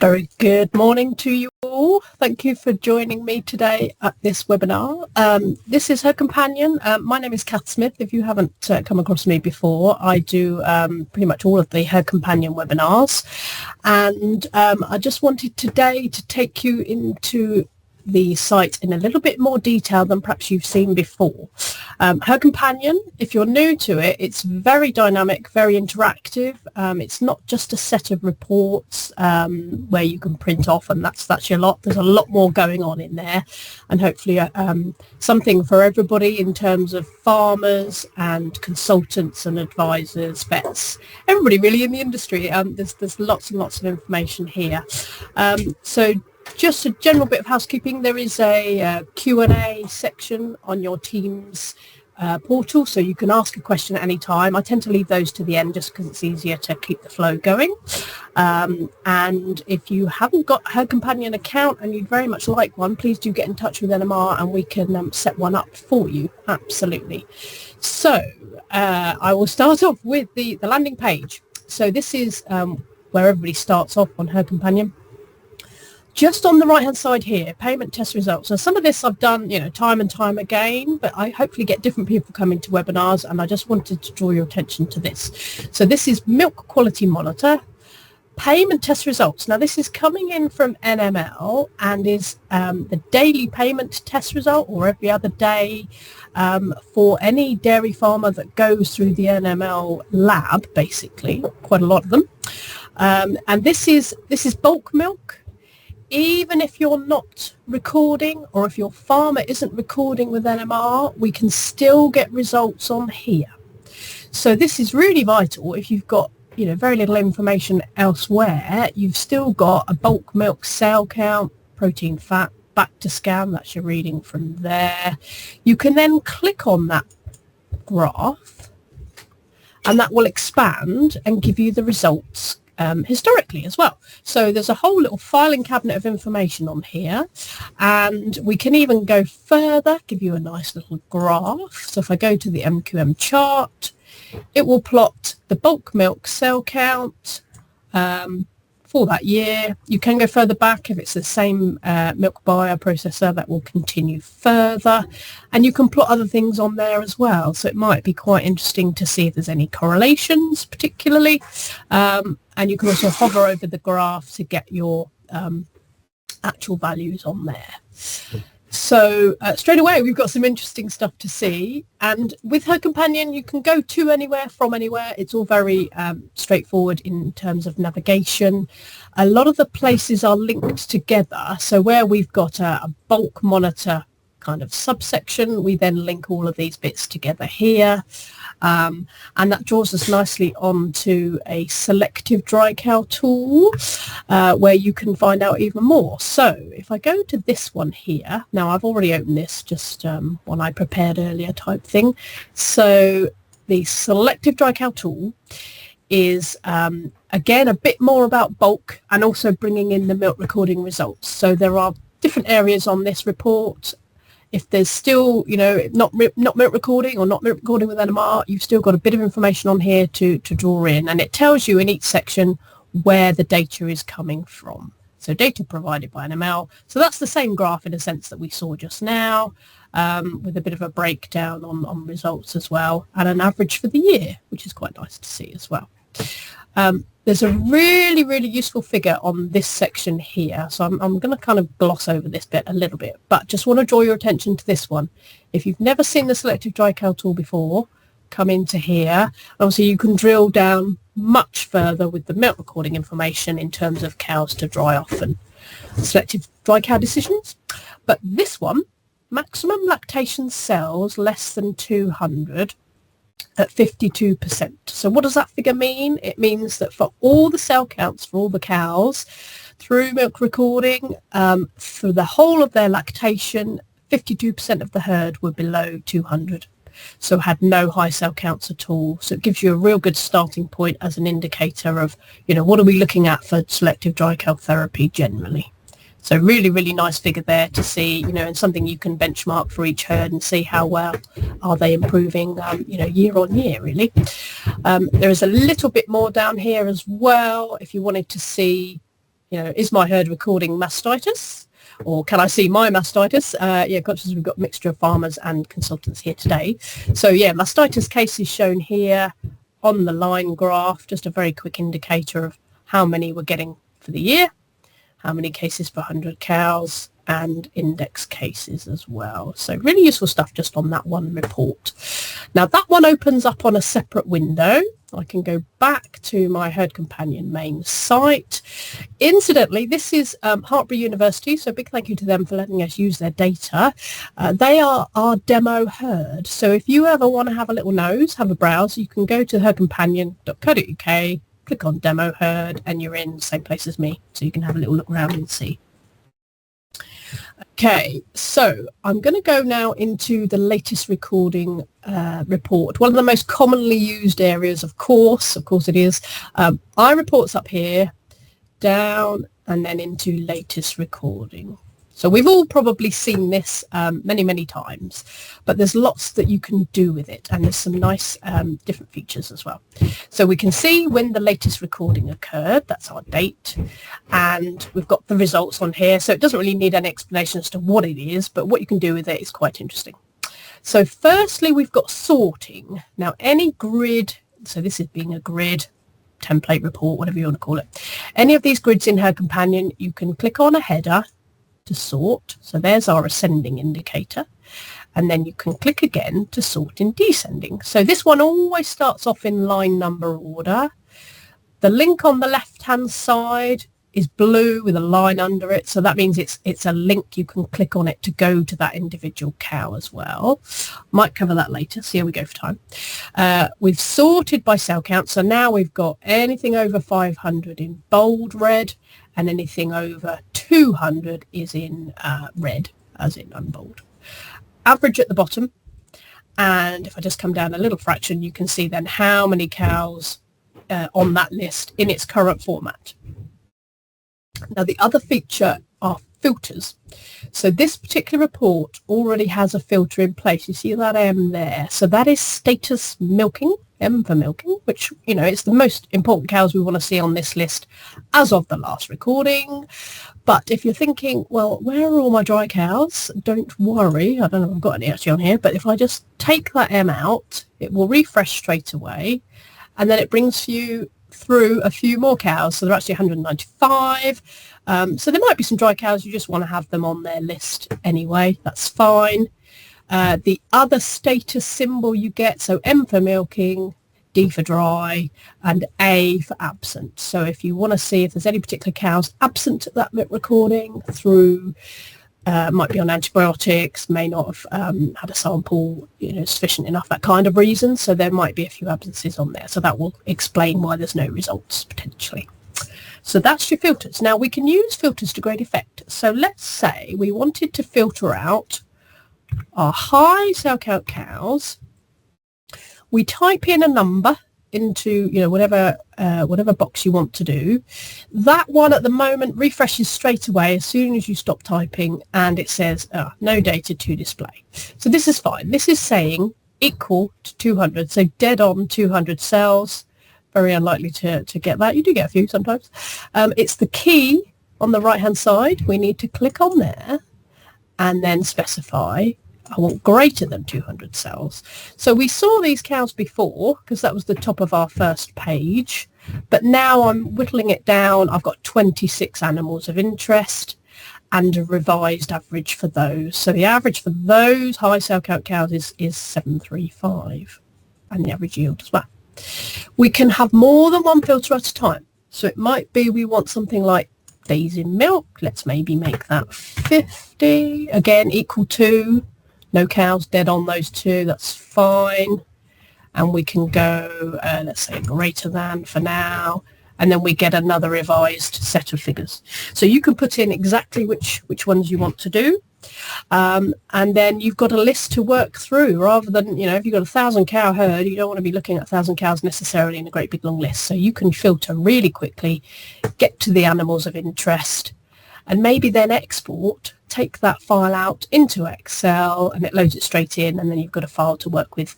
Very good morning to you all. Thank you for joining me today at this webinar. This is Her Companion. My name is Kath Smith. If you haven't come across me before, I do pretty much all of the Her Companion webinars. And I just wanted today to take you into the site in a little bit more detail than perhaps you've seen before. Her Companion, if you're new to it, it's very dynamic, very interactive. It's not just a set of reports where you can print off and that's your lot. There's a lot more going on in there, and hopefully something for everybody in terms of farmers and consultants and advisors, vets, everybody really in the industry. There's lots and lots of information here. So just a general bit of housekeeping. There is a Q&A section on your Teams portal, so you can ask a question at any time. I tend to leave those to the end just because it's easier to keep the flow going. And if you haven't got Her Companion account and you'd very much like one, please do get in touch with NMR and we can set one up for you. Absolutely. So I will start off with the landing page. So this is where everybody starts off on Her Companion. Just on the right hand side here, payment test results. So some of this I've done, time and time again, but I hopefully get different people coming to webinars, and I just wanted to draw your attention to this. So this is Milk Quality Monitor, payment test results. Now this is coming in from NML and is the daily payment test result, or every other day, for any dairy farmer that goes through the NML lab, basically, quite a lot of them. And this is bulk milk. Even if you're not recording, or if your farmer isn't recording with NMR, we can still get results on here. So this is really vital. If you've got very little information elsewhere, you've still got a bulk milk sale count, protein, fat, back to scan. That's your reading from there. You can then click on that graph and that will expand and give you the results historically as well. So there's a whole little filing cabinet of information on here, and we can even go further, give you a nice little graph. So if I go to the MQM chart, it will plot the bulk milk cell count for that year. You can go further back if it's the same milk buyer processor. That will continue further, and you can plot other things on there as well. So it might be quite interesting to see if there's any correlations particularly, and you can also hover over the graph to get your actual values on there. So straight away we've got some interesting stuff to see, and with Her Companion you can go to anywhere from anywhere. It's all very straightforward in terms of navigation. A lot of the places are linked together, so where we've got a bulk monitor kind of subsection, we then link all of these bits together here, and that draws us nicely onto a Selective Dry Cow Tool where you can find out even more. So if I go to this one here, now I've already opened this, just one I prepared earlier type thing. So the Selective Dry Cow Tool is again a bit more about bulk and also bringing in the milk recording results. So there are different areas on this report. If there's still, not milk recording or not milk recording with NMR, you've still got a bit of information on here to draw in, and it tells you in each section where the data is coming from. So data provided by NML. So that's the same graph in a sense that we saw just now, with a bit of a breakdown on results as well, and an average for the year, which is quite nice to see as well. There's a really, really useful figure on this section here. So I'm going to kind of gloss over this bit a little bit, but just want to draw your attention to this one. If you've never seen the Selective Dry Cow Tool before, come into here. Obviously, you can drill down much further with the milk recording information in terms of cows to dry off and selective dry cow decisions. But this one, maximum lactation cells less than 200. At 52%. So what does that figure mean? It means that for all the cell counts for all the cows through milk recording, for the whole of their lactation, 52% of the herd were below 200. So had no high cell counts at all. So it gives you a real good starting point as an indicator of, what are we looking at for selective dry cow therapy generally. So really, really nice figure there to see, and something you can benchmark for each herd and see how well are they improving, year on year, really. There is a little bit more down here as well if you wanted to see is my herd recording mastitis? Or can I see my mastitis? Conscious we've got a mixture of farmers and consultants here today. So mastitis cases shown here on the line graph, just a very quick indicator of how many we're getting for the year, how many cases per 100 cows, and index cases as well. So really useful stuff just on that one report. Now that one opens up on a separate window. I can go back to my Herd Companion main site. Incidentally, this is Hartpury University, so big thank you to them for letting us use their data. They are our demo herd. So if you ever want to have a little nose, have a browse, you can go to herdcompanion.co.uk, click on demo herd, and you're in the same place as me, so you can have a little look around and see. Okay, so I'm going to go now into the latest recording report. One of the most commonly used areas, of course it is. iReports up here, down, and then into latest recording. So we've all probably seen this many times, but there's lots that you can do with it, and there's some nice different features as well. So we can see when the latest recording occurred, that's our date, and we've got the results on here. So it doesn't really need an explanation as to what it is, but what you can do with it is quite interesting. So firstly, we've got sorting. Now any grid, so this is being a grid, template report, whatever you want to call it. Any of these grids in Herd Companion, you can click on a header to sort. So there's our ascending indicator, and then you can click again to sort in descending. So this one always starts off in line number order. The link on the left hand side is blue with a line under it, so that means it's a link. You can click on it to go to that individual cow as well. Might cover that later, so here we go for time. We've sorted by cell count, so now we've got anything over 500 in bold red, and anything over 200 is in red, as in unbold. Average at the bottom, and if I just come down a little fraction, you can see then how many cows on that list in its current format. Now the other feature are filters. So this particular report already has a filter in place. You see that M there? So that is status milking, M for milking, which, it's the most important cows we want to see on this list as of the last recording. But if you're thinking, well, where are all my dry cows? Don't worry. I don't know if I've got any actually on here, but if I just take that M out, it will refresh straight away. And then it brings you through a few more cows. So they're actually 195. So there might be some dry cows. You just want to have them on their list anyway. That's fine. The other status symbol you get, so M for milking, D for dry, and A for absent. So if you want to see if there's any particular cows absent at that recording through, might be on antibiotics, may not have had a sample, sufficient enough, that kind of reason. So there might be a few absences on there. So that will explain why there's no results potentially. So that's your filters. Now we can use filters to great effect. So let's say we wanted to filter out our high cell count cows. We type in a number into whatever box you want to do. That one at the moment refreshes straight away as soon as you stop typing, and it says no data to display. So this is fine. This is saying equal to 200, so dead on 200 cells. Very unlikely to get that. You do get a few sometimes. It's the key on the right hand side. We need to click on there and then specify I want greater than 200 cells. So we saw these cows before because that was the top of our first page, but now I'm whittling it down. I've got 26 animals of interest and a revised average for those. So the average for those high cell count cows is 735, and the average yield as well. We can have more than one filter at a time. So it might be we want something like days in milk. Let's maybe make that 50. Again, equal to. No cows dead on those two. That's fine. And we can go, let's say, greater than for now. And then we get another revised set of figures. So you can put in exactly which ones you want to do. And then you've got a list to work through rather than, if you've got 1,000 cow herd, you don't want to be looking at 1,000 cows necessarily in a great big long list. So you can filter really quickly, get to the animals of interest, and maybe then export, take that file out into Excel, and it loads it straight in, and then you've got a file to work with,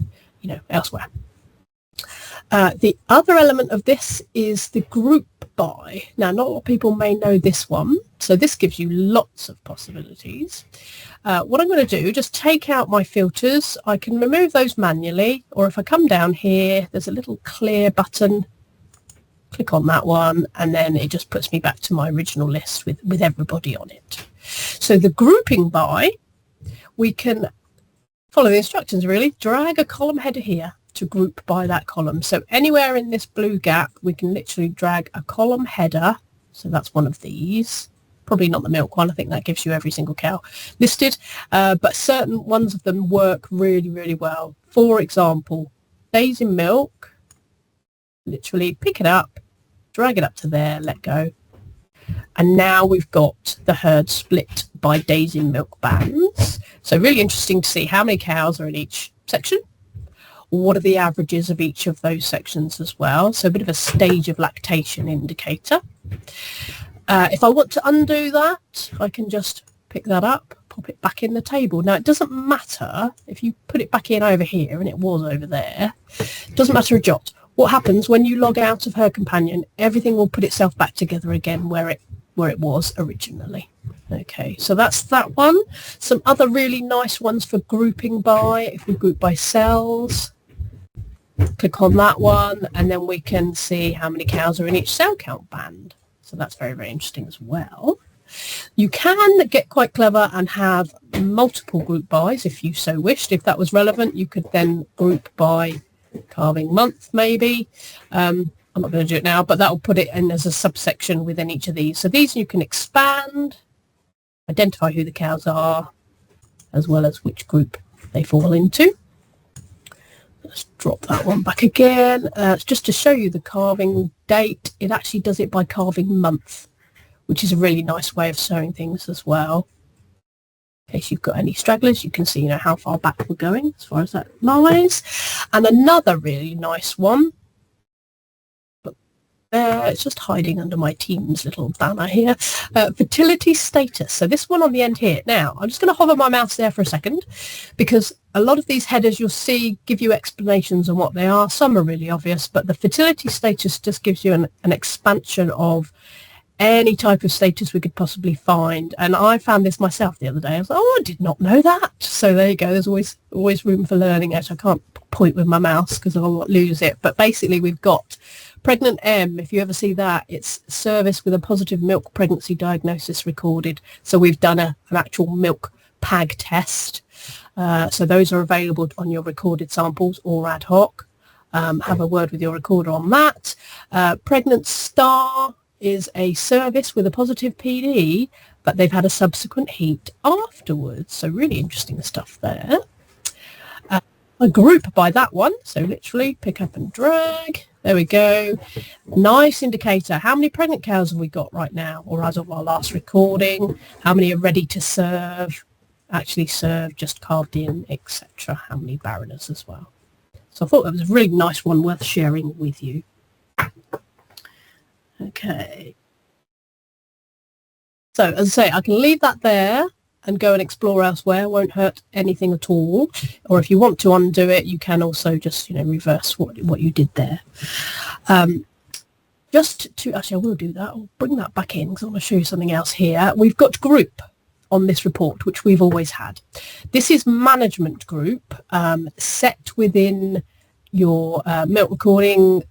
elsewhere. The other element of this is the group by. Now, not a lot of people may know this one, so this gives you lots of possibilities. What I'm going to do, just take out my filters. I can remove those manually, or if I come down here, there's a little clear button. Click on that one, and then it just puts me back to my original list with everybody on it. So the grouping by, we can follow the instructions really. Drag a column header here to group by that column. So anywhere in this blue gap, we can literally drag a column header. So that's one of these. Probably not the milk one. I think that gives you every single cow listed. But certain ones of them work really, really well. For example, days in milk. Literally pick it up, drag it up to there, let go. And now we've got the herd split by days in milk bands. So really interesting to see how many cows are in each section. What are the averages of each of those sections as well? So a bit of a stage of lactation indicator. If I want to undo that, I can just pick that up, pop it back in the table. Now, it doesn't matter if you put it back in over here and it was over there. It doesn't matter a jot. What happens when you log out of Her Companion, everything will put itself back together again where it was originally. Okay, so that's that one. Some other really nice ones for grouping by. If we group by cells, click on that one, and then we can see how many cows are in each cell count band. So that's very, very interesting as well. You can get quite clever and have multiple group bys if you so wished. If that was relevant, you could then group by calving month maybe. I'm not going to do it now, but that will put it in as a subsection within each of these. So these you can expand, identify who the cows are, as well as which group they fall into. Let's drop that one back again. It's just to show you the calving date. It actually does it by calving month, which is a really nice way of showing things as well. In case you've got any stragglers, you can see how far back we're going as far as that lies. And another really nice one. It's just hiding under my team's little banner here. Fertility status. So this one on the end here. Now, I'm just going to hover my mouse there for a second, because a lot of these headers you'll see give you explanations on what they are. Some are really obvious, but the fertility status just gives you an expansion of any type of status we could possibly find. And I found this myself the other day. I was like, oh, I did not know that. So there you go. There's always room for learning. Actually, I can't point with my mouse because I'll lose it. But basically, we've got Pregnant M. If you ever see that, it's service with a positive milk pregnancy diagnosis recorded. So we've done an actual milk PAG test. So those are available on your recorded samples or ad hoc. Have a word with your recorder on that. Pregnant Star is a service with a positive PD, but they've had a subsequent heat afterwards. So really interesting stuff there. A group by that one. So literally pick up and drag. There we go. Nice indicator. How many pregnant cows have we got right now, or as of our last recording? How many are ready to serve, actually serve, just calved in, etc. How many barreners as well. So I thought that was a really nice one worth sharing with you. Okay. So as I say, I can leave that there and go and explore elsewhere. Won't hurt anything at all. Or if you want to undo it, you can also just reverse what you did there. Just to actually, I will do that. I'll bring that back in because I want to show you something else here. We've got group on this report, which we've always had. This is management group set within your milk recording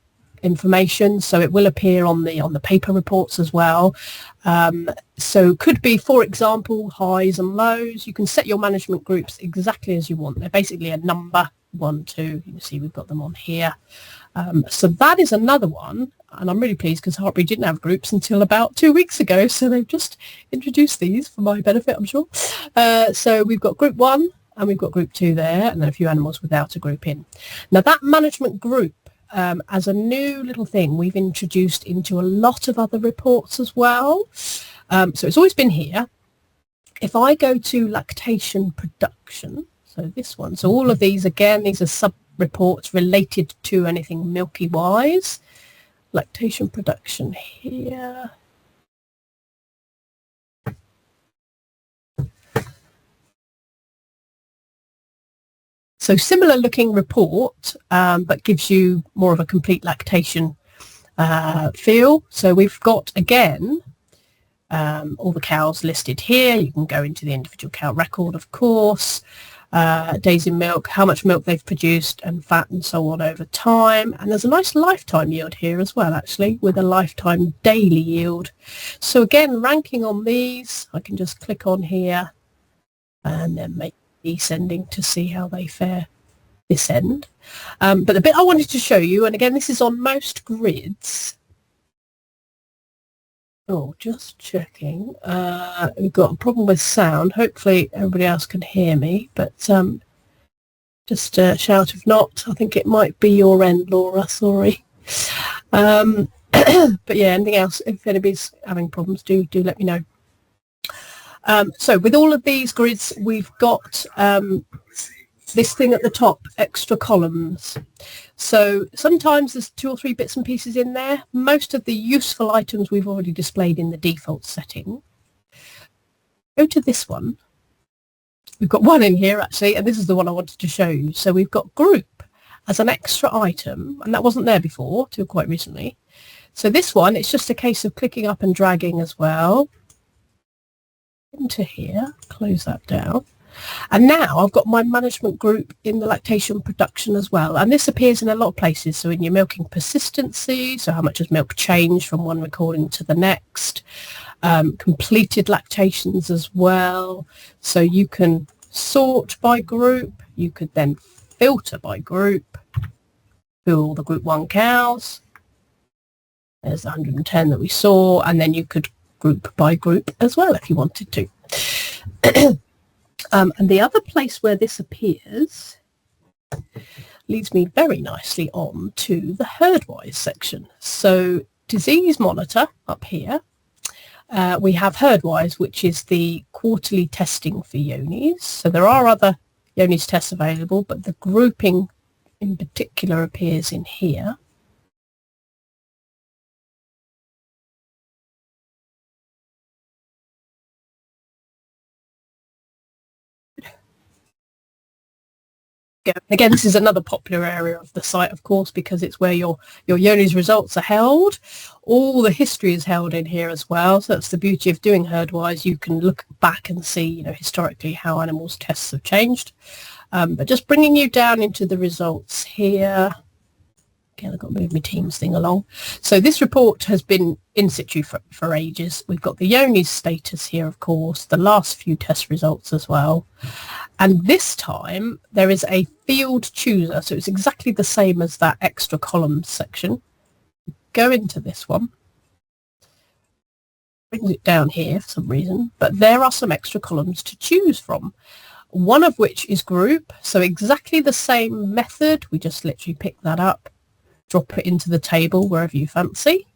information, so it will appear on the paper reports as well. So could be, for example, highs and lows. You can set your management groups exactly as you want. They're basically a number, 1, 2. You can see we've got them on here. So that is another one, and I'm really pleased because Heartbreed didn't have groups until about 2 weeks ago, so they've just introduced these for my benefit, I'm sure. So we've got group 1 and we've got group 2 there, and then a few animals without a group in. Now that management group, as a new little thing we've introduced into a lot of other reports as well. So it's always been here. If I go to lactation production, so this one, so all of these, again, these are sub-reports related to anything milky wise. Lactation production here. So similar looking report, but gives you more of a complete lactation feel. So we've got, again, all the cows listed here. You can go into the individual cow record, of course, days in milk, how much milk they've produced and fat and so on over time. And there's a nice lifetime yield here as well, actually, with a lifetime daily yield. So again, ranking on these, I can just click on here and then make descending to see how they fare this end. But the bit I wanted to show you, and again, this is on most grids. Oh, just checking. We've got a problem with sound. Hopefully everybody else can hear me, but just shout if not. I think it might be your end, Laura, sorry. But yeah, anything else, if anybody's having problems, do let me know. So with all of these grids, we've got this thing at the top, extra columns. So sometimes there's 2 or 3 bits and pieces in there. Most of the useful items we've already displayed in the default setting. Go to this one. We've got one in here actually, and this is the one I wanted to show you. So we've got group as an extra item, and that wasn't there before till quite recently. So this one, it's just a case of clicking up and dragging as well into here. Close that down. And now I've got my management group in the lactation production as well, and this appears in a lot of places. So in your milking persistency, so how much has milk changed from one recording to the next, completed lactations as well. So you can sort by group, you could then filter by group, who all the group 1 cows. There's the 110 that we saw, and then you could group by group as well if you wanted to. And the other place where this appears leads me very nicely on to the herdwise section. So disease monitor up here, we have herdwise, which is the quarterly testing for Johne's. So there are other Johne's tests available, but the grouping in particular appears in here. Again, this is another popular area of the site, of course, because it's where your Johne's results are held. All the history is held in here as well. So that's the beauty of doing herdwise. You can look back and see, you know, historically how animals' tests have changed. But just bringing you down into the results here. Again, I've got to move my Teams thing along. So this report has been in situ for ages. We've got the Johne's status here, of course, the last few test results as well. And this time there is a field chooser. So it's exactly the same as that extra columns section. Go into this one. Brings it down here for some reason. But there are some extra columns to choose from. One of which is group. So exactly the same method. We just literally pick that up. Drop it into the table wherever you fancy.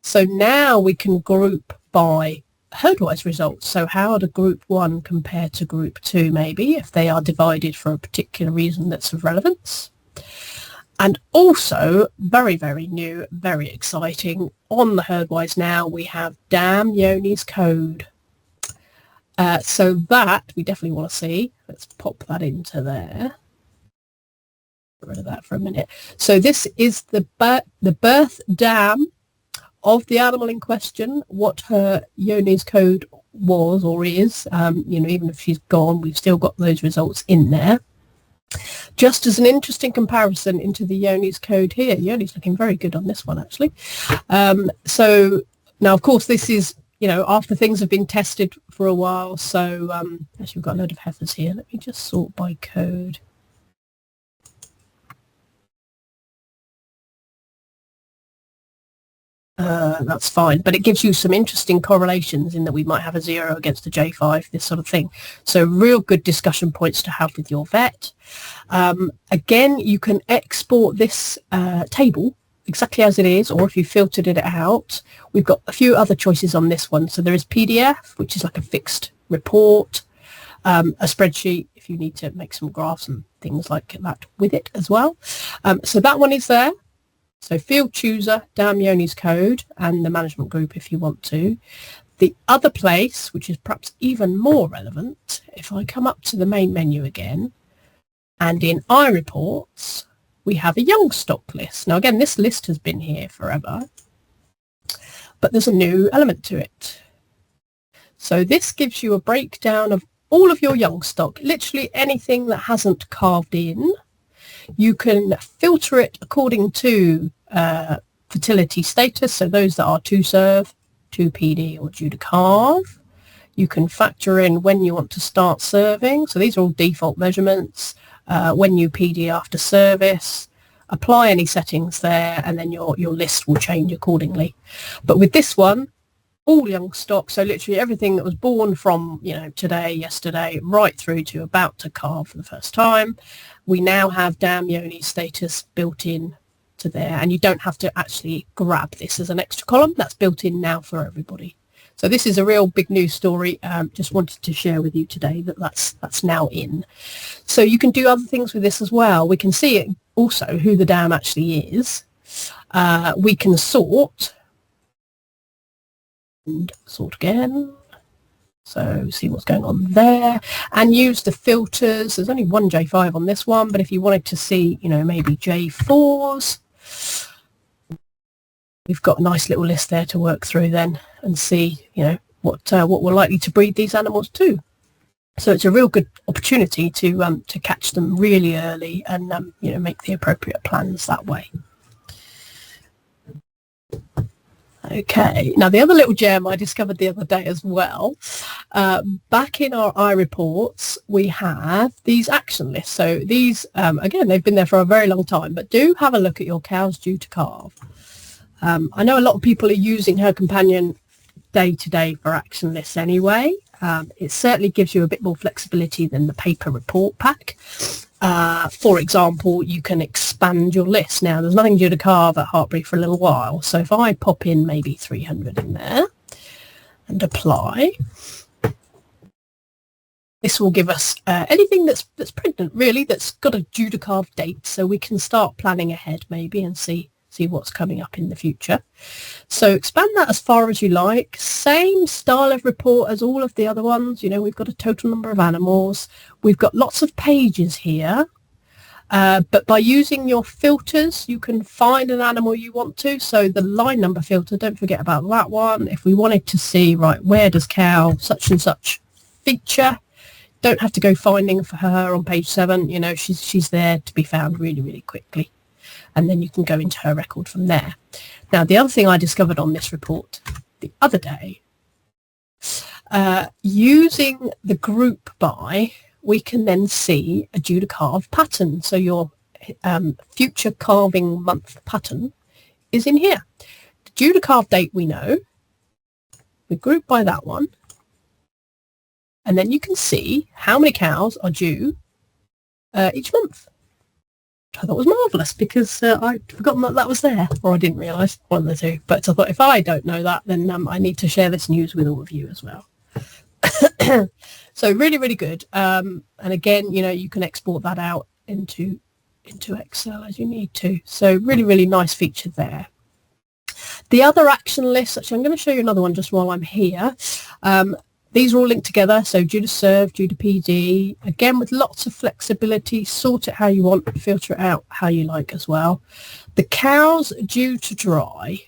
So now we can group by herdwise results. So how do group 1 compare to group 2 maybe, if they are divided for a particular reason that's of relevance. And also, very, very new, very exciting, on the herdwise now we have damn Johne's code. So that we definitely want to see. Let's pop that into there. Get rid of that for a minute. So this is the birth dam of the animal in question, what her Johne's code was or is. You know, even if she's gone, we've still got those results in there. Just as an interesting comparison into the Johne's code here. Johne's looking very good on this one, actually. So now, of course, this is, you know, after things have been tested for a while. So actually, we've got a load of heifers here. Let me just sort by code. That's fine, but it gives you some interesting correlations in that we might have a 0 against a J5, this sort of thing. So real good discussion points to have with your vet. Again, you can export this table exactly as it is, or if you filtered it out. We've got a few other choices on this one. So there is PDF, which is like a fixed report, a spreadsheet if you need to make some graphs and things like that with it as well. So that one is there. So field chooser, damn Johne's code, and the management group if you want to. The other place, which is perhaps even more relevant, if I come up to the main menu again, and in iReports, we have a young stock list. Now again, this list has been here forever, but there's a new element to it. So this gives you a breakdown of all of your young stock, literally anything that hasn't calved in. You can filter it according to fertility status, so those that are to serve, to PD or due to calve. You can factor in when you want to start serving, so these are all default measurements. When you PD after service, apply any settings there, and then your list will change accordingly. But with this one, all young stock, so literally everything that was born from, you know, today, yesterday, right through to about to calve for the first time, we now have Johne status built in to there, and you don't have to actually grab this as an extra column. That's built in now for everybody. So this is a real big news story. Just wanted to share with you today that that's now in. So you can do other things with this as well. We can see it also who the dam actually is. We can sort and sort again. So see what's going on there, and use the filters. There's only one J5 on this one, but if you wanted to see, you know, maybe J4s, we've got a nice little list there to work through then and see, you know, what we're likely to breed these animals to. So it's a real good opportunity to catch them really early and you know, make the appropriate plans that way. Okay, now the other little gem I discovered the other day as well, back in our iReports, we have these action lists. So these, again, they've been there for a very long time, but do have a look at your cows due to calve. I know a lot of people are using Her Companion day to day for action lists anyway. It certainly gives you a bit more flexibility than the paper report pack. For example, you can expand your list. Now, there's nothing due to calve at Hartbury for a little while. So if I pop in maybe 300 in there and apply, this will give us anything that's pregnant, really, that's got a due to calve date. So we can start planning ahead maybe and see what's coming up in the future. So expand that as far as you like. Same style of report as all of the other ones. You know, we've got a total number of animals. We've got lots of pages here. But by using your filters, you can find an animal you want to. So the line number filter, don't forget about that one. If we wanted to see, right, where does cow such and such feature, don't have to go finding for her on page 7. You know, she's there to be found really, really quickly. And then you can go into her record from there. Now, the other thing I discovered on this report the other day, using the group by, we can then see a due to calve pattern. So your future calving month pattern is in here. The due to calve date we know. We group by that one. And then you can see how many cows are due each month. I thought was marvellous because I'd forgotten that was there, or I didn't realise, one of the two. But I thought if I don't know that, then I need to share this news with all of you as well. So really, really good. And again, you know, you can export that out into Excel as you need to. So really, really nice feature there. The other action lists, actually, I'm going to show you another one just while I'm here. These are all linked together, so due to serve, due to PD, again with lots of flexibility, sort it how you want, filter it out how you like as well. The cows due to dry.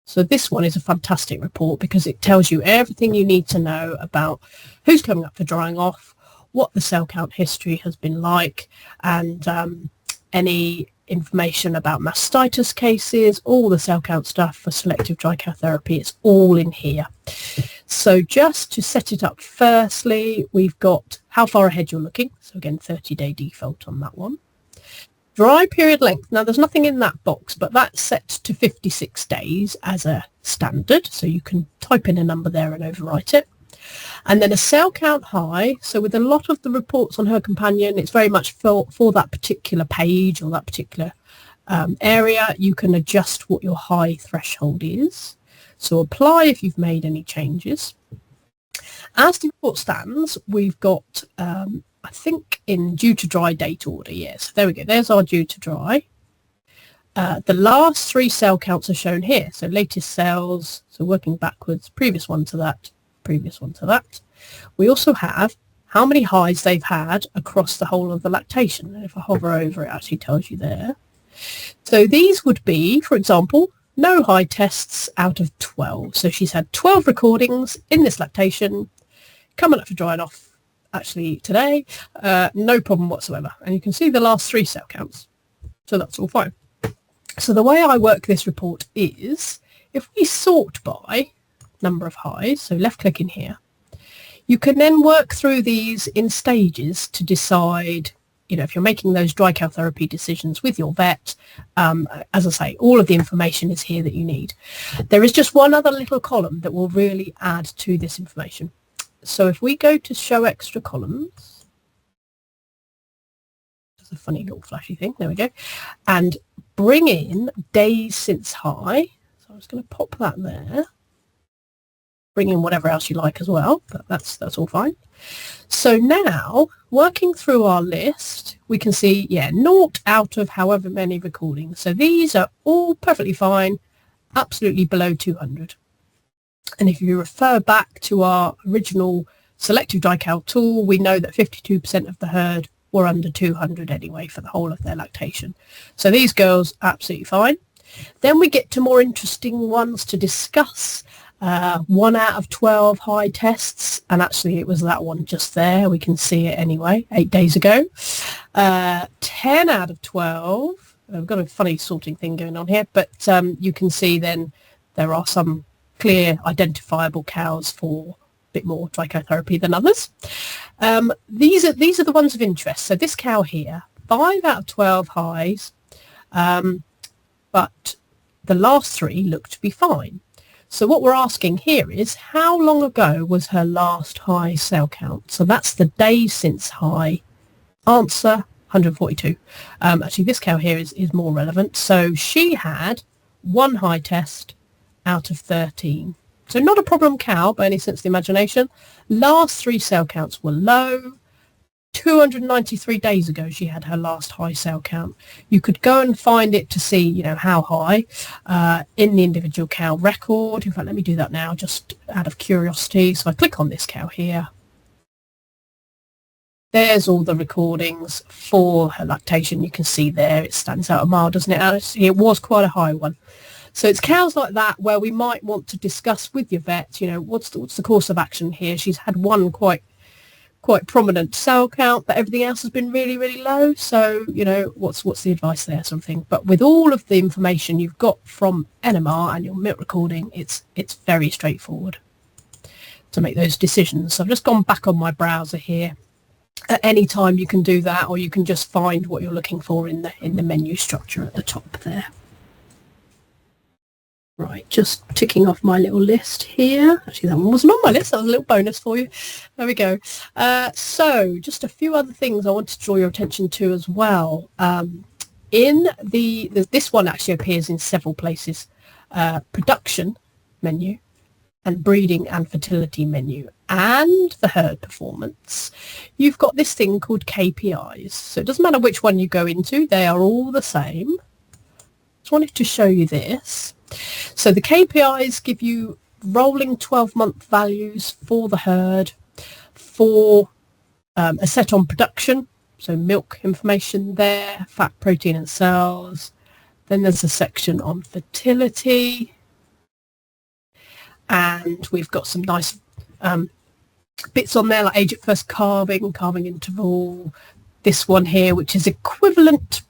So this one is a fantastic report because it tells you everything you need to know about who's coming up for drying off, what the cell count history has been like, and any information about mastitis cases, all the cell count stuff for selective dry cow therapy. It's all in here. So just to set it up, firstly, we've got how far ahead you're looking. So again, 30-day default on that one. Dry period length. Now, there's nothing in that box, but that's set to 56 days as a standard. So you can type in a number there and overwrite it. And then a cell count high. So with a lot of the reports on Her Companion, it's very much for that particular page or that particular area. You can adjust what your high threshold is. So apply if you've made any changes. As the report stands, we've got, I think, in due to dry date order. Yes, there we go. There's our due to dry. The last 3 cell counts are shown here. So latest cells, so working backwards, previous one to that, previous one to that. We also have how many highs they've had across the whole of the lactation. And if I hover over, it actually tells you there. So these would be, for example, no high tests out of 12. So she's had 12 recordings in this lactation, coming up for drying off actually today, no problem whatsoever. And you can see the last 3 cell counts. So that's all fine. So the way I work this report is, if we sort by number of highs, so left click in here, you can then work through these in stages to decide, you know, if you're making those dry cow therapy decisions with your vet. As I say, all of the information is here that you need. There is just one other little column that will really add to this information. So if we go to show extra columns, there's a funny little flashy thing, there we go, and bring in days since high. So I'm just going to pop that there. Bring in whatever else you like as well, but that's all fine. So now, working through our list, we can see, yeah, 0 out of however many recordings. So these are all perfectly fine, absolutely below 200. And if you refer back to our original Selective Dry Cow Tool, we know that 52% of the herd were under 200 anyway for the whole of their lactation. So these girls, absolutely fine. Then we get to more interesting ones to discuss. 1 out of 12 high tests, and actually it was that one just there. We can see it anyway, 8 days ago. 10 out of 12. I've got a funny sorting thing going on here, but you can see then there are some clear identifiable cows for a bit more dry cow therapy than others. These are the ones of interest. So this cow here, 5 out of 12 highs, but the last 3 look to be fine. So what we're asking here is, how long ago was her last high cell count? So that's the days since high. Answer, 142. Actually, this cow here is more relevant. So she had 1 high test out of 13. So not a problem cow by any sense of the imagination. Last 3 cell counts were low. 293 days ago she had her last high cell count. You could go and find it to see, you know, how high in the individual cow record. In fact, let me do that now just out of curiosity. So I click on this cow here. There's all the recordings for her lactation. You can see there it stands out a mile, doesn't it? It was quite a high one. So it's cows like that where we might want to discuss with your vet, you know, what's the course of action here. She's had 1 quite prominent cell count, but everything else has been really, really low. So, you know, what's the advice there, something. But with all of the information you've got from NMR and your milk recording, it's very straightforward to make those decisions. So I've just gone back on my browser here. At any time you can do that, or you can just find what you're looking for in the menu structure at the top there. Right, just ticking off my little list here. Actually, that one wasn't on my list. That was a little bonus for you. There we go. So just a few other things I want to draw your attention to as well. In this one actually appears in several places. Production menu and breeding and fertility menu and the herd performance. You've got this thing called KPIs. So it doesn't matter which one you go into. They are all the same. Just wanted to show you this. So the KPIs give you rolling 12-month values for the herd, for a set on production, so milk information there, fat, protein and cells. Then there's a section on fertility, and we've got some nice bits on there like age at first calving, calving interval, this one here which is equivalent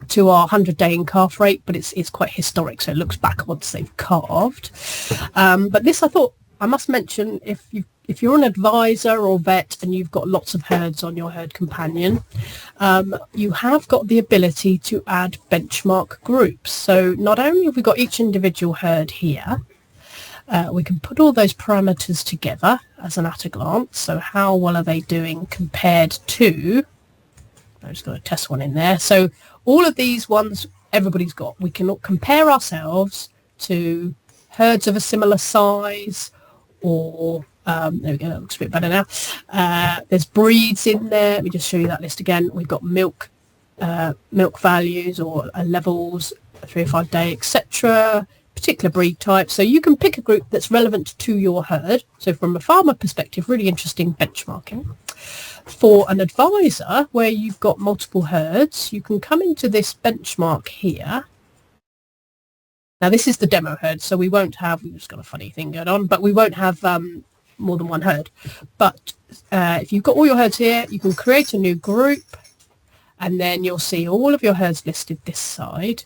to our 100-day in calf rate, but it's quite historic, so it looks back once they've calved. But this I thought I must mention, if you're an advisor or vet and you've got lots of herds on your herd companion, you have got the ability to add benchmark groups. So not only have we got each individual herd here, we can put all those parameters together as an at a glance. So how well are they doing compared to, I've just got to test one in there. So all of these ones everybody's got. We can compare ourselves to herds of a similar size, or there we go, that looks a bit better now. There's breeds in there. Let me just show you that list again. We've got milk milk values or levels, 3 or 5 day, etc., particular breed type. So you can pick a group that's relevant to your herd. So from a farmer perspective, really interesting benchmarking. For an advisor, where you've got multiple herds, you can come into this benchmark here. Now this is the demo herd, so we won't have, we've just got a funny thing going on, but we won't have more than one herd. But if you've got all your herds here, you can create a new group, and then you'll see all of your herds listed this side,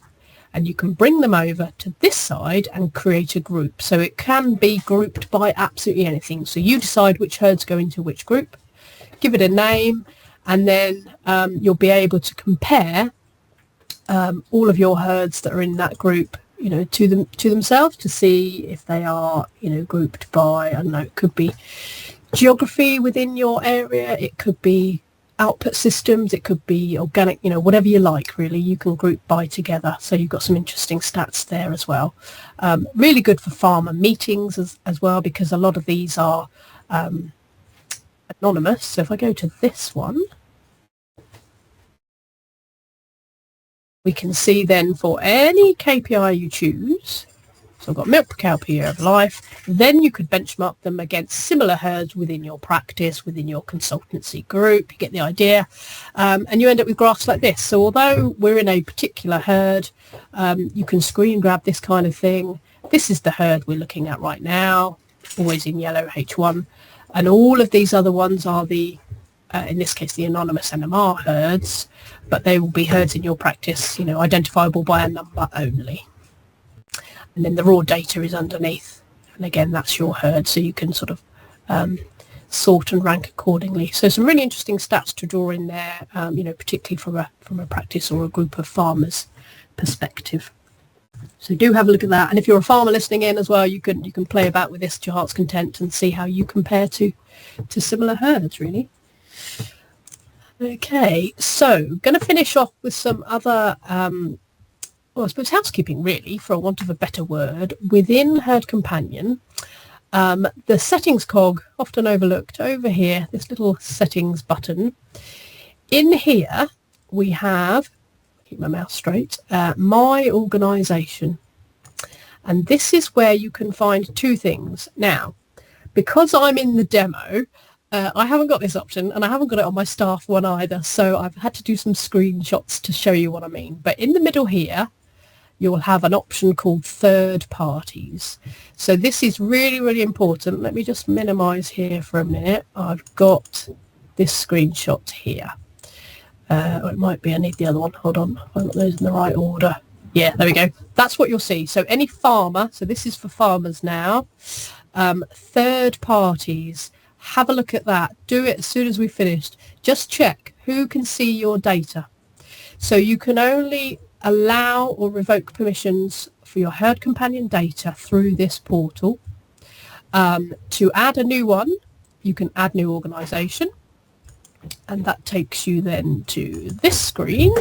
and you can bring them over to this side and create a group. So it can be grouped by absolutely anything. So you decide which herds go into which group, give it a name, and then you'll be able to compare all of your herds that are in that group, you know, to themselves, to see if they are, you know, grouped by, I don't know, it could be geography within your area, it could be output systems, it could be organic, you know, whatever you like, really. You can group by together, so you've got some interesting stats there as well. Really good for farmer meetings as well, because a lot of these are anonymous. So if I go to this one, we can see then for any KPI you choose, so I've got milk per cow per year of life, then you could benchmark them against similar herds within your practice, within your consultancy group. You get the idea, and you end up with graphs like this. So although we're in a particular herd, you can screen grab this kind of thing. This is the herd we're looking at right now, always in yellow, H1, and all of these other ones are the in this case the anonymous NMR herds, but they will be herds in your practice, you know, identifiable by a number only. And then the raw data is underneath, and again that's your herd, so you can sort of sort and rank accordingly. So some really interesting stats to draw in there, you know, particularly from a practice or a group of farmers perspective. So do have a look at that, and if you're a farmer listening in as well, you can play about with this to your heart's content and see how you compare to similar herds, really. Okay, so going to finish off with some other well, I suppose housekeeping, really, for want of a better word, within Herd Companion. The settings cog, often overlooked, over here, this little settings button. In here we have, keep my mouse straight, my organisation, and this is where you can find two things. Now, because I'm in the demo, I haven't got this option, and I haven't got it on my staff one either, so I've had to do some screenshots to show you what I mean. But in the middle here, you'll have an option called third parties. So this is really, really important. Let me just minimize here for a minute. I've got this screenshot here. Or it might be I need the other one. Hold on, I've got those in the right order. Yeah, there we go. That's what you'll see. So any farmer, so this is for farmers now, third parties, have a look at that. Do it as soon as we've finished. Just check who can see your data. So you can only allow or revoke permissions for your Herd Companion data through this portal. To add a new one, you can add new organisation, and that takes you then to this screen.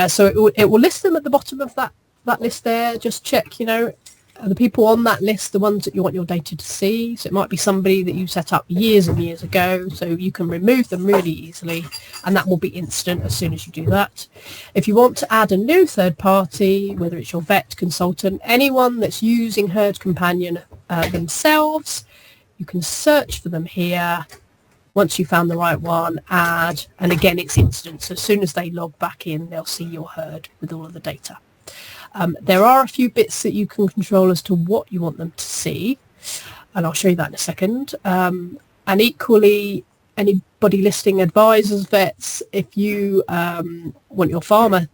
So it will list them at the bottom of that list there. Just check, you know, are the people on that list the ones that you want your data to see? So it might be somebody that you set up years and years ago, so you can remove them really easily, and that will be instant as soon as you do that. If you want to add a new third party, whether it's your vet, consultant, anyone that's using Herd Companion themselves, you can search for them here. Once you found the right one, add, and again it's instant. So as soon as they log back in, they'll see your herd with all of the data. There are a few bits that you can control as to what you want them to see, and I'll show you that in a second. And equally, anybody listing advisors, vets, if you want your farmer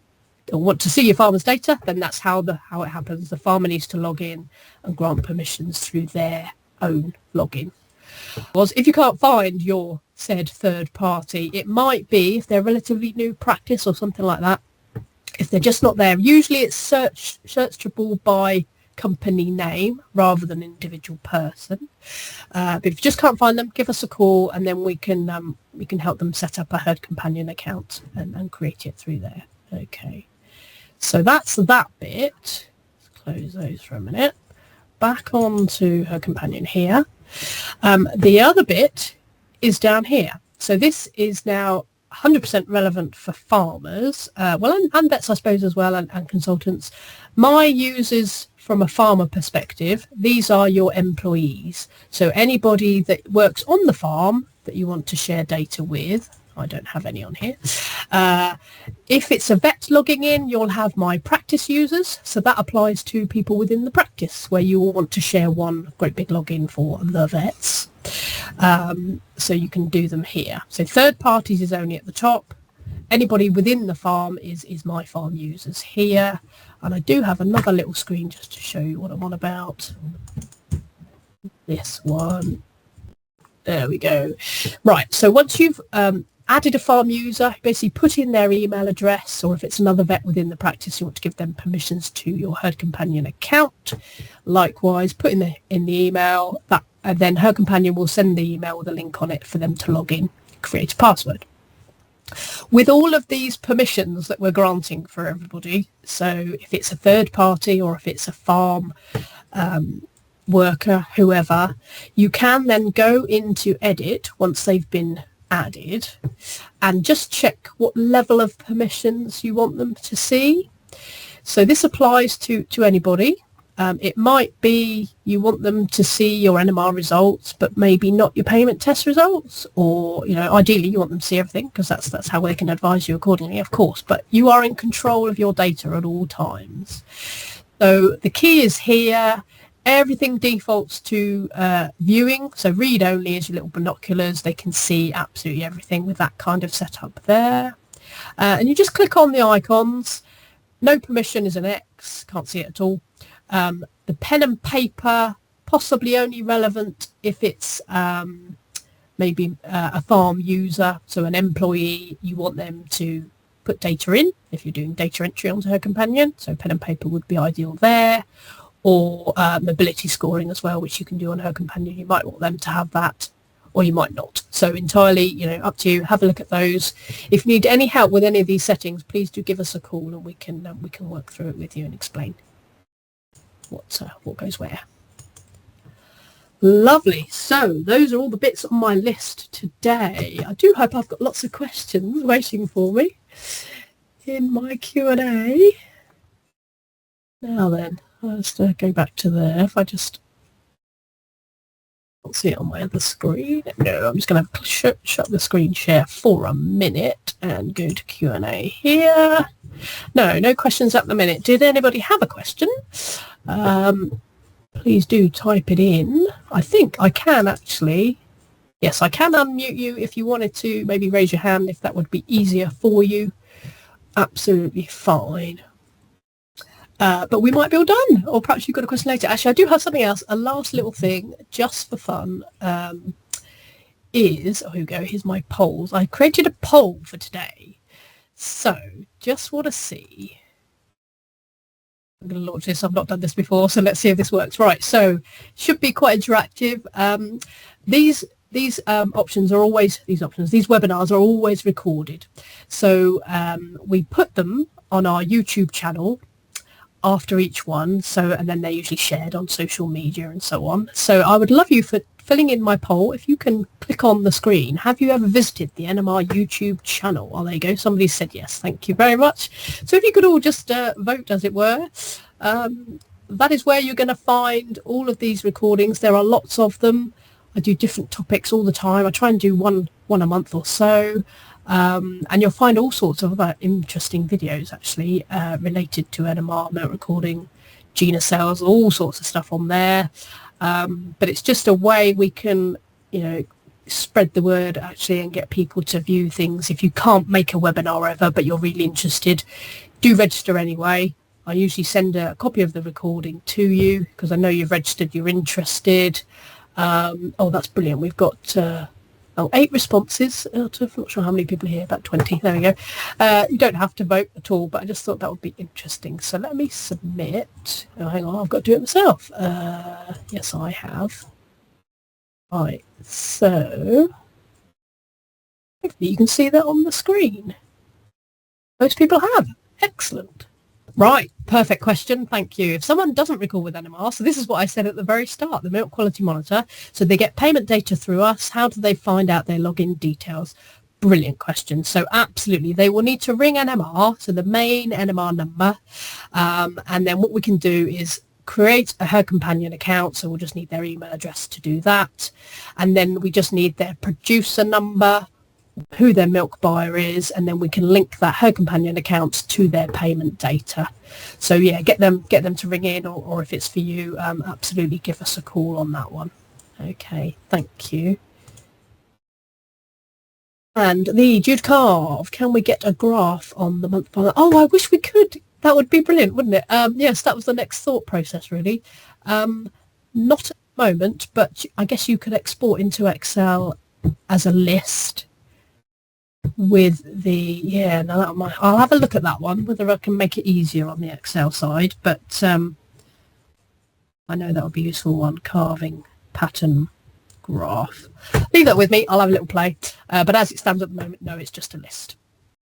or want to see your farmer's data, then that's how it happens. The farmer needs to log in and grant permissions through their own login. Was if you can't find your said third party, it might be, if they're relatively new practice or something like that, if they're just not there, usually it's searchable by company name rather than individual person. But if you just can't find them, give us a call, and then we can help them set up a Herd Companion account and create it through there. Okay, so that's that bit. Let's close those for a minute. Back on to Herd Companion here. The other bit is down here. So this is now 100% relevant for farmers, and vets, I suppose, as well, and consultants. My users from a farmer perspective, these are your employees. So anybody that works on the farm that you want to share data with, I don't have any on here. If it's a vet logging in, you'll have my practice users. So that applies to people within the practice where you will want to share one great big login for the vets. So you can do them here. So third parties is only at the top. Anybody within the farm is my farm users here. And I do have another little screen just to show you what I'm on about. This one. There we go. Right. So once you've added a farm user, basically put in their email address, or if it's another vet within the practice, you want to give them permissions to your Herd Companion account. Likewise, put in the email that, and then Herd Companion will send the email with a link on it for them to log in, create a password. With all of these permissions that we're granting for everybody, so if it's a third party or if it's a farm worker, whoever, you can then go into edit once they've been added and just check what level of permissions you want them to see. So this applies to anybody. It might be you want them to see your NMR results, but maybe not your payment test results, or ideally you want them to see everything, because that's how they can advise you accordingly, of course. But you are in control of your data at all times. So the key is here. Everything defaults to viewing, so read only is your little binoculars. They can see absolutely everything with that kind of setup there. And you just click on the icons. No permission is an X, can't see it at all. The pen and paper, possibly only relevant if it's maybe a farm user, so an employee, you want them to put data in if you're doing data entry onto Herd Companion, so pen and paper would be ideal there. Or mobility scoring as well, which you can do on Herd Companion. You might want them to have that, or you might not. So entirely, up to you. Have a look at those. If you need any help with any of these settings, please do give us a call, and we can work through it with you and explain what goes where. Lovely. So those are all the bits on my list today. I do hope I've got lots of questions waiting for me in my Q&A. Now then. Let's go back to there. If I just can't see it on my other screen. No, I'm just going to shut the screen share for a minute and go to Q&A here. No questions at the minute. Did anybody have a question? Please do type it in. I think I can actually. Yes, I can unmute you if you wanted to. Maybe raise your hand if that would be easier for you. Absolutely fine. But we might be all done, or perhaps you've got a question later. Actually, I do have something else. A last little thing, just for fun, is, here we go, here's my polls. I created a poll for today. So, just want to see. I'm going to launch this. I've not done this before, so let's see if this works. Right, so, should be quite interactive. These webinars are always recorded. So, we put them on our YouTube channel after each one, and then they're usually shared on social media and so on. So I would love you for filling in my poll. If you can click on the screen, have you ever visited the NMR YouTube channel? Oh, there you go, somebody said yes, thank you very much. So if you could all just vote, as it were. That is where you're going to find all of these recordings. There are lots of them. I do different topics all the time. I try and do one a month or so. And you'll find all sorts of other interesting videos actually related to NMR, note recording, Johne cells, all sorts of stuff on there. But it's just a way we can, spread the word actually and get people to view things. If you can't make a webinar ever, but you're really interested, do register anyway. I usually send a copy of the recording to you because I know you've registered, you're interested. Oh, that's brilliant. We've got 8 responses out of, not sure how many people are here, about 20. There we go. You don't have to vote at all, but I just thought that would be interesting. So let me submit. Oh, hang on, I've got to do it myself. Yes, I have. Right, so hopefully you can see that on the screen. Most people have. Excellent. Right, perfect question, thank you. If someone doesn't recall with NMR, so this is what I said at the very start, the milk quality monitor, so they get payment data through us. How do they find out their login details? brilliant question. So absolutely, they will need to ring NMR, so the main NMR number, and then what we can do is create a Her Companion account. So we'll just need their email address to do that, and then we just need their producer number, who their milk buyer is, and then we can link that Her Companion account to their payment data. So yeah, get them to ring in, or if it's for you, absolutely give us a call on that one. Okay, thank you. And the Jude Carve, can we get a graph on the month by month? Oh, I wish we could. That would be brilliant, wouldn't it? Yes, that was the next thought process, really. Not at the moment, but I guess you could export into Excel as a list with the, yeah, now that might, I'll have a look at that one, whether I can make it easier on the Excel side, but I know that would be a useful one, carving pattern graph. Leave that with me, I'll have a little play, but as it stands at the moment, no, it's just a list.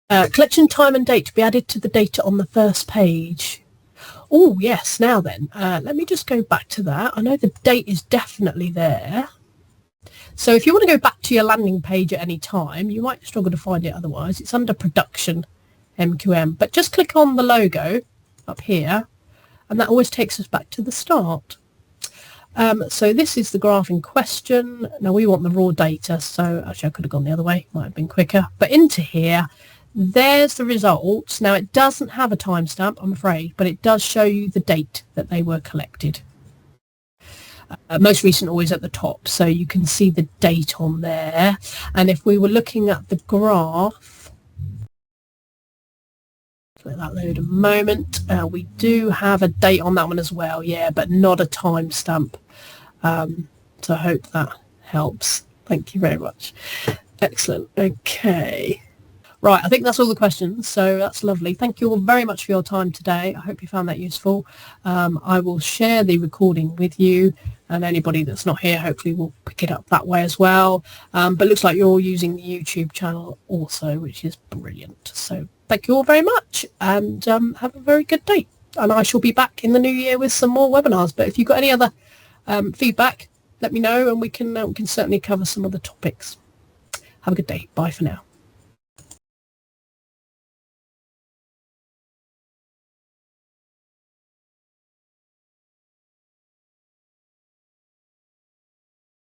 Collection time and date to be added to the data on the first page. Oh yes, now then, let me just go back to that. I know the date is definitely there. So if you want to go back to your landing page at any time, you might struggle to find it otherwise. It's under production MQM, but just click on the logo up here and that always takes us back to the start. So this is the graph in question. Now we want the raw data, so actually I could have gone the other way, might have been quicker, but into here, there's the results. Now it doesn't have a timestamp, I'm afraid, but it does show you the date that they were collected. Most recent always at the top, so you can see the date on there. And if we were looking at the graph, let that load a moment, we do have a date on that one as well, yeah, but not a timestamp. So I hope that helps. Thank you very much. Excellent. Okay. Right, I think that's all the questions, so that's lovely. Thank you all very much for your time today. I hope you found that useful. I will share the recording with you, and anybody that's not here hopefully will pick it up that way as well. But it looks like you're all using the YouTube channel also, which is brilliant. So thank you all very much, and have a very good day. And I shall be back in the new year with some more webinars. But if you've got any other feedback, let me know, and we can certainly cover some other topics. Have a good day. Bye for now.